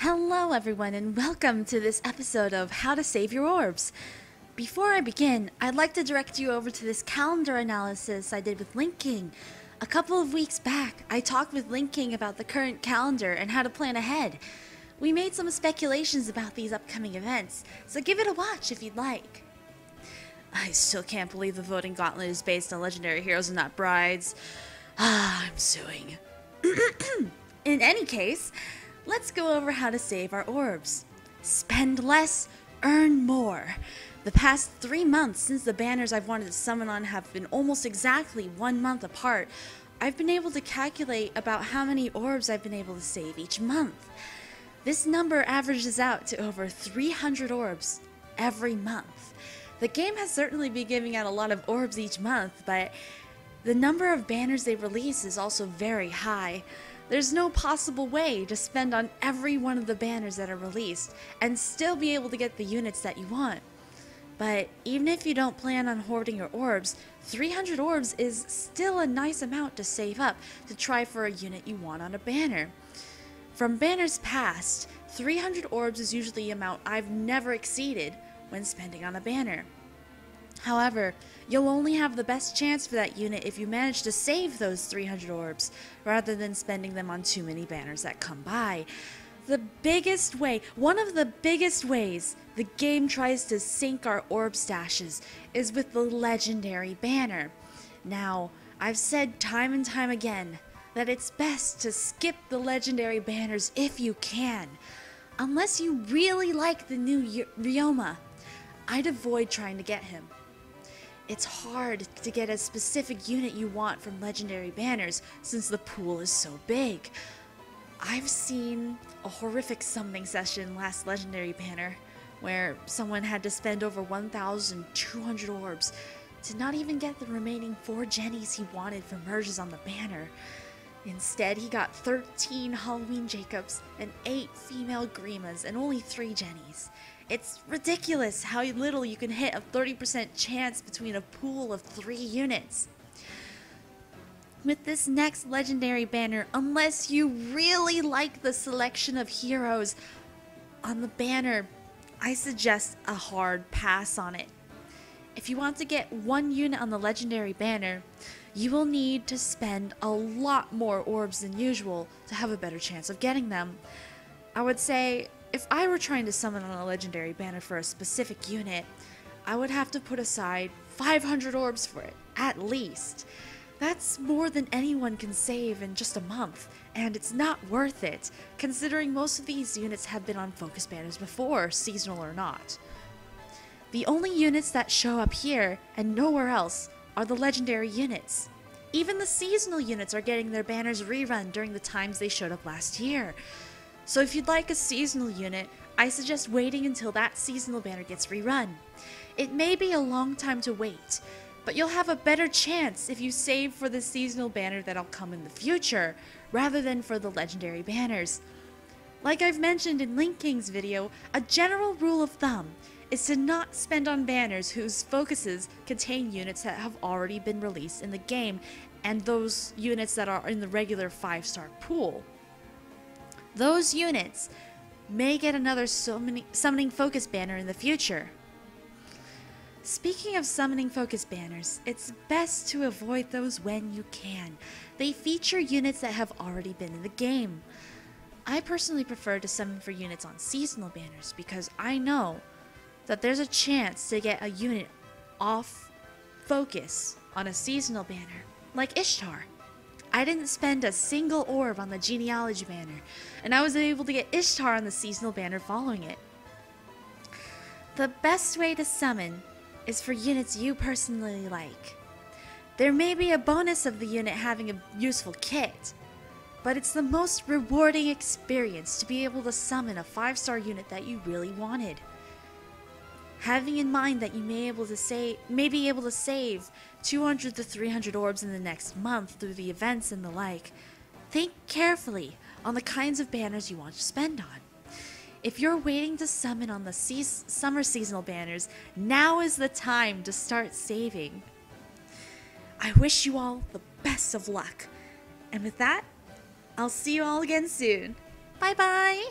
Hello everyone and welcome to this episode of How to Save Your Orbs. Before I begin, I'd like to direct you over to this calendar analysis I did with Link King. A couple of weeks back, I talked with Link King about the current calendar and how to plan ahead. We made some speculations about these upcoming events, so give it a watch if you'd like. I still can't believe the voting gauntlet is based on legendary heroes and not brides. I'm suing. In any case, let's go over how to save our orbs. Spend less, earn more. The past 3 months since the banners I've wanted to summon on have been almost exactly 1 month apart, I've been able to calculate about how many orbs I've been able to save each month. This number averages out to over 300 orbs every month. The game has certainly been giving out a lot of orbs each month, but the number of banners they release is also very high. There's no possible way to spend on every one of the banners that are released and still be able to get the units that you want. But even if you don't plan on hoarding your orbs, 300 orbs is still a nice amount to save up to try for a unit you want on a banner. From banners past, 300 orbs is usually an amount I've never exceeded when spending on a banner. However, you'll only have the best chance for that unit if you manage to save those 300 orbs, rather than spending them on too many banners that come by. One of the biggest ways the game tries to sink our orb stashes is with the legendary banner. Now, I've said time and time again that it's best to skip the legendary banners if you can. Unless you really like the new Ryoma, I'd avoid trying to get him. It's hard to get a specific unit you want from legendary banners since the pool is so big. I've seen a horrific summoning session last legendary banner where someone had to spend over 1,200 orbs to not even get the remaining 4 Jennies he wanted for merges on the banner. Instead, he got 13 Halloween Jacobs and 8 female Grimas and only 3 Jennies. It's ridiculous how little you can hit a 30% chance between a pool of 3 units. With this next legendary banner, unless you really like the selection of heroes on the banner, I suggest a hard pass on it. If you want to get 1 unit on the legendary banner, you will need to spend a lot more orbs than usual to have a better chance of getting them. I would say, if I were trying to summon on a legendary banner for a specific unit, I would have to put aside 500 orbs for it, at least. That's more than anyone can save in just a month, and it's not worth it, considering most of these units have been on focus banners before, seasonal or not. The only units that show up here, and nowhere else, are the legendary units. Even the seasonal units are getting their banners rerun during the times they showed up last year. So if you'd like a seasonal unit, I suggest waiting until that seasonal banner gets rerun. It may be a long time to wait, but you'll have a better chance if you save for the seasonal banner that'll come in the future, rather than for the legendary banners. Like I've mentioned in Link King's video, a general rule of thumb is to not spend on banners whose focuses contain units that have already been released in the game, and those units that are in the regular 5-star pool. Those units may get another summoning focus banner in the future. Speaking of summoning focus banners, it's best to avoid those when you can. They feature units that have already been in the game. I personally prefer to summon for units on seasonal banners because I know that there's a chance to get a unit off focus on a seasonal banner, like Ishtar. I didn't spend a single orb on the genealogy banner, and I was able to get Ishtar on the seasonal banner following it. The best way to summon is for units you personally like. There may be a bonus of the unit having a useful kit, but it's the most rewarding experience to be able to summon a 5-star unit that you really wanted. Having in mind that you may be able to save 200 to 300 orbs in the next month through the events and the like, think carefully on the kinds of banners you want to spend on. If you're waiting to summon on the summer seasonal banners, now is the time to start saving. I wish you all the best of luck. And with that, I'll see you all again soon. Bye bye!